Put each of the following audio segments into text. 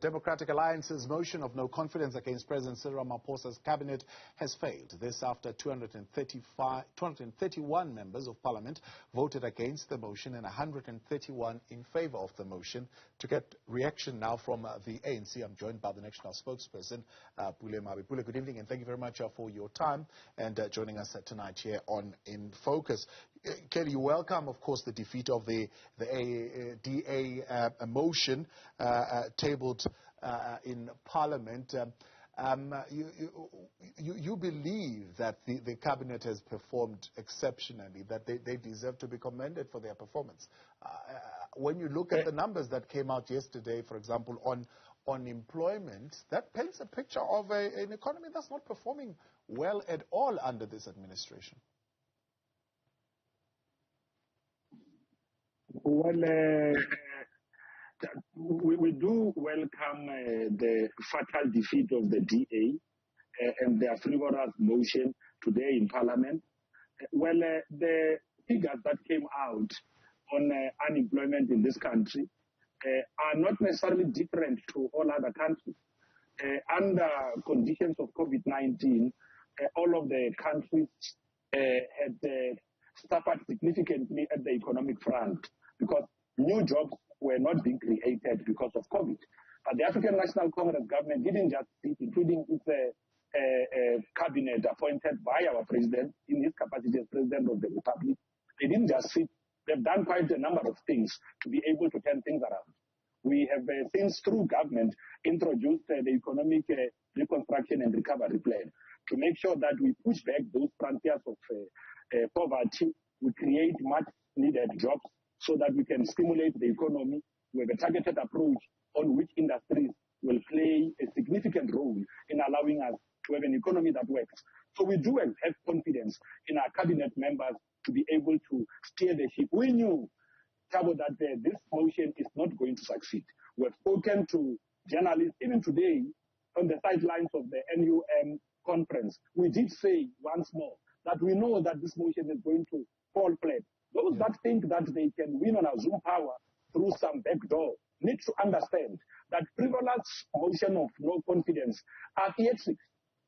Democratic Alliance's motion of no confidence against President Cyril Ramaphosa's cabinet has failed. This after 231 members of parliament voted against the motion and 131 in favor of the motion. To get reaction now from the ANC, I'm joined by the national spokesperson, Pule Mabe. Pule, good evening and thank you very much for your time and joining us tonight here on In Focus. Kelly, you welcome, of course, the defeat of the DA motion tabled in Parliament. You believe that the cabinet has performed exceptionally, that they deserve to be commended for their performance. When you look at the numbers that came out yesterday, for example, on unemployment, that paints a picture of an economy that's not performing well at all under this administration. Well, we do welcome the fatal defeat of the DA and their frivolous motion today in Parliament. Well, the figures that came out on unemployment in this country are not necessarily different to all other countries. Under conditions of COVID-19, all of the countries had suffered significantly at the economic front because new jobs were not being created because of COVID. But the African National Congress government didn't just sit, including its cabinet appointed by our president in his capacity as president of the republic. They didn't just sit. They've done quite a number of things to be able to turn things around. We have, since through government, introduced the economic reconstruction and recovery plan to make sure that we push back those frontiers of poverty. We create much needed jobs so that we can stimulate the economy. We have a targeted approach on which industries will play a significant role in allowing us to have an economy that works. So we do have confidence in our cabinet members to be able to steer the ship. We knew, Thabo, that this motion is not going to succeed. We have spoken to journalists, even today, on the sidelines of the NUM conference. We did say once more that we know that this motion is going to fall flat. Those that think that they can win on our Zoom power through some back door need to understand that frivolous motion of no confidence are theatrics.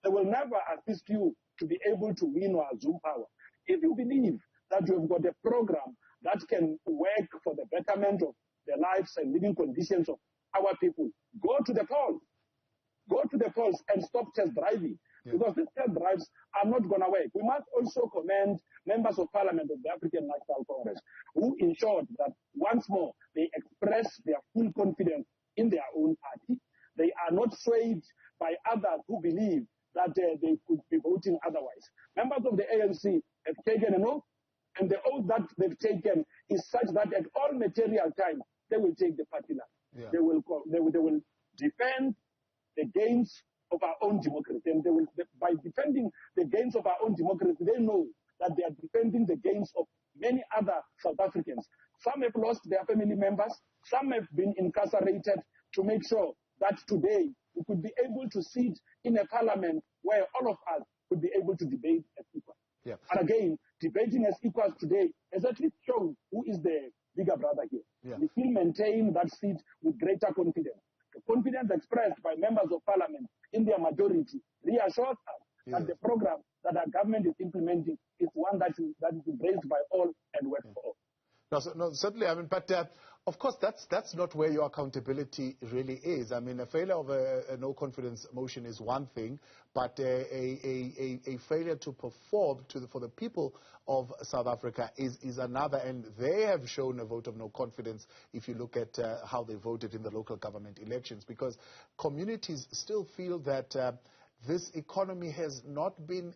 They will never assist you to be able to win our Zoom power. If you believe that you have got a program that can work for the betterment of the lives and living conditions of our people, go to the polls. Go to the polls and stop test driving. Because these test drives are not going to work. We must also commend members of Parliament of the African National Congress who ensured that once more they express their full confidence in their own party. They are not swayed by others who believe that they could be voting otherwise. Members of the ANC have taken an oath, and the oath that they've taken is such that at all material times they will take the party line. They will defend the gains of our own democracy, and by defending the gains of our own democracy, they know that they are defending the gains of many other South Africans. Some have lost their family members, some have been incarcerated, to make sure that today we could be able to sit in a parliament where all of us could be able to debate as equals. And again, debating as equals today has at least shown who is the bigger brother here. We still maintain that seat with greater confidence. The confidence expressed by members of parliament in their majority reassures us that the program that our government is implementing is one that is embraced by all and works for all. No, certainly. I mean, but of course, that's not where your accountability really is. I mean, a failure of a no confidence motion is one thing, but a failure to perform for the people of South Africa is another. And they have shown a vote of no confidence if you look at how they voted in the local government elections, because communities still feel that this economy has not been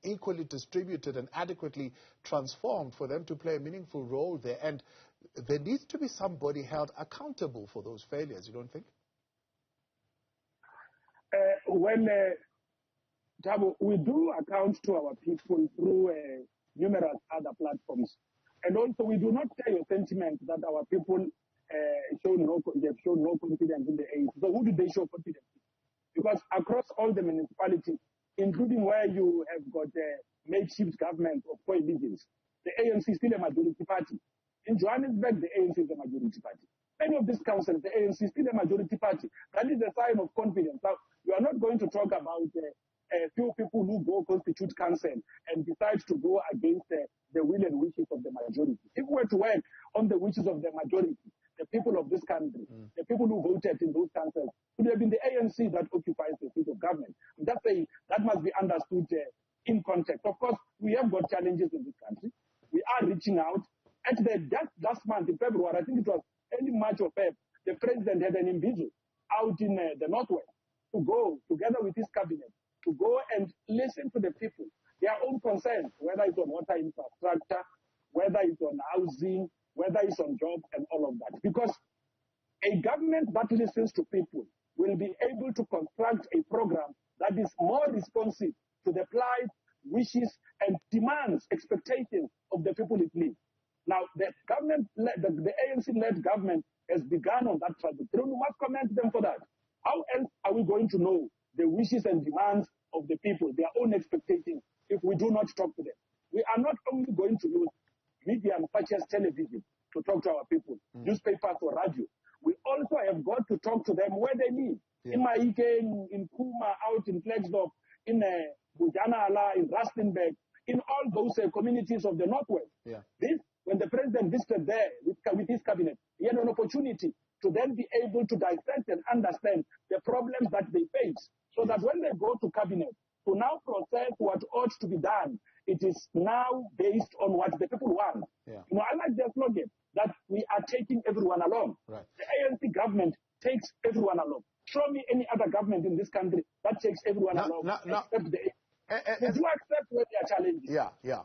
equally distributed and adequately transformed for them to play a meaningful role there. And there needs to be somebody held accountable for those failures, you don't think? Thabo, we do account to our people through numerous other platforms. And also, we do not share your sentiment that our people have shown no confidence in the ANC. So who did they show confidence in? Because across all the municipalities, including where you have got a makeshift government of coalitions, the ANC is still a majority party. In Johannesburg, the ANC is a majority party. many of these councils, the ANC is still a majority party. That is a sign of confidence. Now, you are not going to talk about a few people who go constitute council and decide to go against the will and wishes of the majority. If we were to work on the wishes of the majority, the people of this country, the people who voted in those councils, it would have been the ANC that occupies the seat of government. That's that must be understood in context. Of course, we have got challenges in this country. We are reaching out. At just last month, in February, I think it was early March or Feb, the president had an envisage out in the Northwest to go together with his cabinet, to go and listen to the people, their own concerns, whether it's on water infrastructure, whether it's on housing, whether it's on jobs and all of that. Because a government that listens to people will be able to construct a program that is more responsive to the plight, wishes, and demands, expectations of the people it leads. Now, the ANC-led government has begun on that trajectory. We must commend them for that. How else are we going to know the wishes and demands of the people, their own expectations, if we do not talk to them? We are not only going to use media such as television to talk to our people, newspapers or radio. We also have got to talk to them where they live. Yeah. In Maike, in Kuma, out in Klerksdorp, in Bujanala, in Rustenburg, in all those communities of the Northwest. Yeah. When the president visited there with his cabinet, he had an opportunity to then be able to dissect and understand the problems that they face, so that when they go to cabinet to now process what ought to be done, it is now based on what the people want. Yeah. I like their slogan that we are taking everyone along. Right. The ANC government takes everyone along. Show me any other government in this country that takes everyone along. Except the they do accept where they are challenges. Yeah, yeah.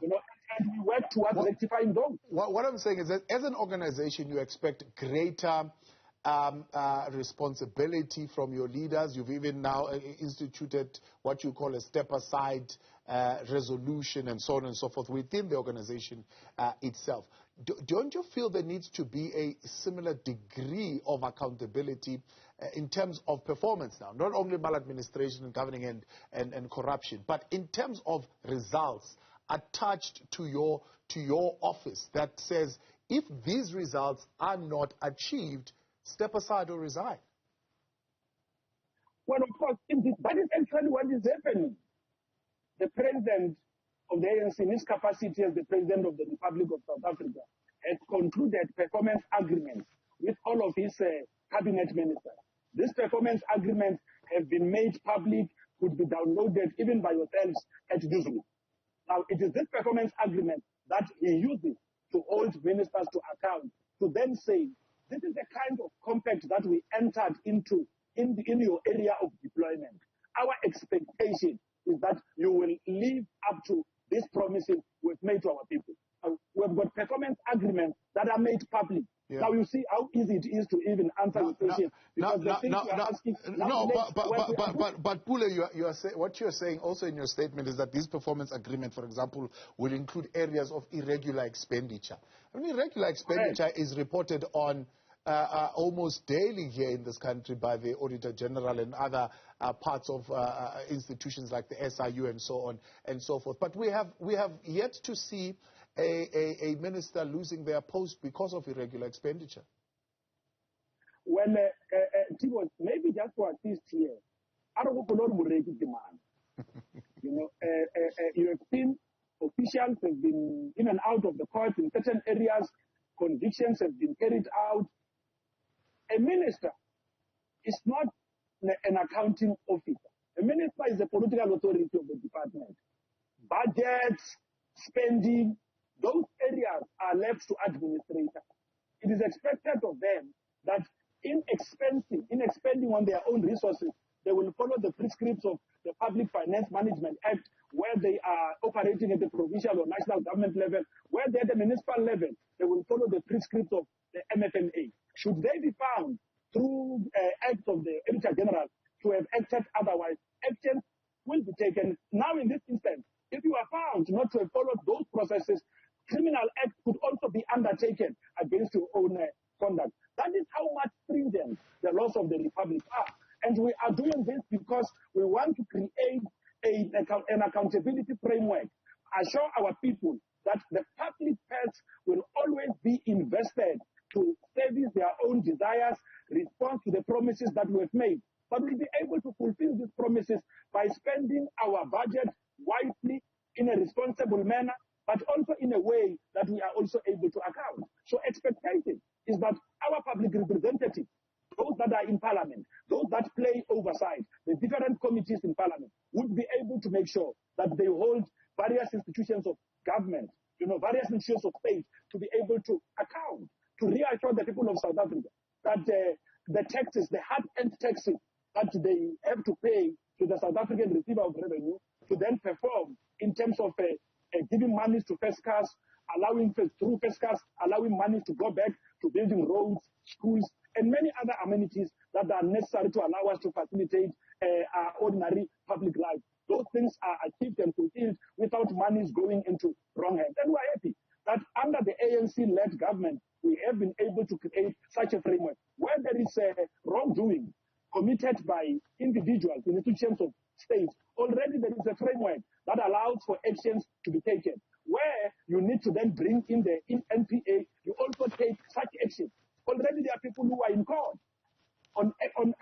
And we work towards rectifying those. What I'm saying is that as an organization, you expect greater responsibility from your leaders. You've even now instituted what you call a step-aside resolution and so on and so forth within the organization itself. Don't you feel there needs to be a similar degree of accountability in terms of performance now? Not only maladministration and governing and corruption, but in terms of results attached to your office that says, if these results are not achieved, step aside or resign. Well, of course, that is actually what is happening. The president of the ANC, in his capacity as the president of the Republic of South Africa, has concluded performance agreements with all of his cabinet ministers. These performance agreements have been made public, could be downloaded even by yourselves at Newzroom. Now, it is this performance agreement that he uses to hold ministers to account, to then say, this is the kind of compact that we entered into in your area of deployment. Our expectation is that you will live up to these promises we've made to our people. We've got performance agreements that are made public. Yeah. Now you see how easy it is to even answer the question. But Pule, what you're saying also in your statement is that this performance agreement, for example, will include areas of irregular expenditure. I mean, irregular expenditure is reported on almost daily here in this country by the Auditor General and other parts of institutions like the SIU and so on and so forth. But we have yet to see a minister losing their post because of irregular expenditure. Well, Timothy, maybe just for assist here, you have seen officials have been in and out of the court in certain areas, convictions have been carried out. A minister is not an accounting officer. A minister is the political authority of the department. Budgets, spending, those areas are left to administrators. It is expected of them that in expending on their own resources, they will follow the prescripts of the Public Finance Management Act, where they are operating at the provincial or national government level, where they're at the municipal level, they will follow the prescripts of the MFMA. Should they be found through acts of the Auditor General to have acted otherwise, actions will be taken. Now, in this instance, if you are found not to have followed those processes, criminal acts could also be undertaken against your own conduct. That is how much stringent the laws of the Republic are. And we are doing this because we want to create an accountability framework, assure our people that the public purse will always be invested to stay service their own desires, respond to the promises that we have made. But we'll be able to fulfill these promises by spending our budget wisely in a responsible manner, but also in a way that we are also able to account. So expectation is that our public representatives, those that are in parliament, those that play oversight, the different committees in parliament, would be able to make sure that they hold various institutions of government, various institutions of state to be able to account, to reassure the people of South Africa that the taxes, the hard-earned taxes that they have to pay to the South African receiver of revenue to then perform in terms of giving money to FESCAS, allowing through FESCAS, allowing money to go back to building roads, schools, and many other amenities that are necessary to allow us to facilitate our ordinary public life. Those things are achieved and fulfilled without monies going into wrong hands. And we're happy that under the ANC-led government, we have been able to create such a framework where there is wrongdoing committed by individuals, institutions of state. Already there is a framework that allows for actions to be taken. Where you need to then bring in the NPA, you also take such action. Already there are people who are in court on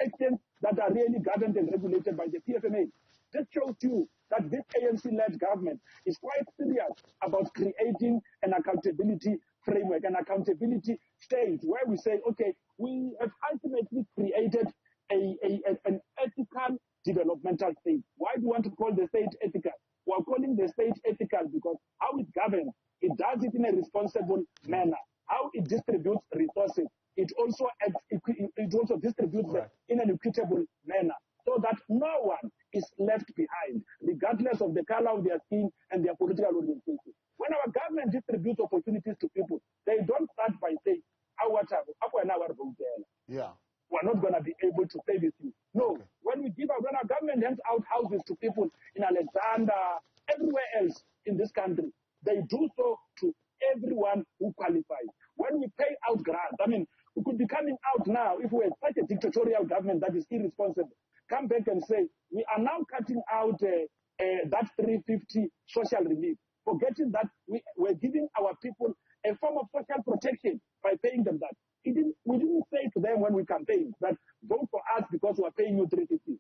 actions that are really governed and regulated by the PFMA. This shows you that this ANC-led government is quite serious about creating an accountability framework, an accountability stage where we say, okay, we have ultimately created an ethical developmental state. Why do you want to call the state ethical? We are calling the state ethical because how it governs, it does it in a responsible manner. How it distributes resources, it also distributes them in an equitable manner, so that no one is left behind, regardless of the color of their skin and their political orientation. When our government distributes opportunities to people, they don't start by saying, yeah, we're not going to be able to pay with you. No, okay. When our government hands out houses to people in Alexander, everywhere else in this country, they do so to everyone who qualifies. When we pay out grants, we could be coming out now, if we had such a dictatorial government that is irresponsible, come back and say, we are now cutting out that 350 social relief, forgetting that we're giving our people a form of social protection by paying them that. We didn't say to them when we campaigned that vote for us because we are paying you 350.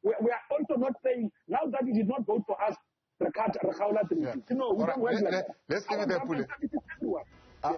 We are also not saying, now that you did not vote for us, Yeah. no, we don't work like that. Let's give it a Pule.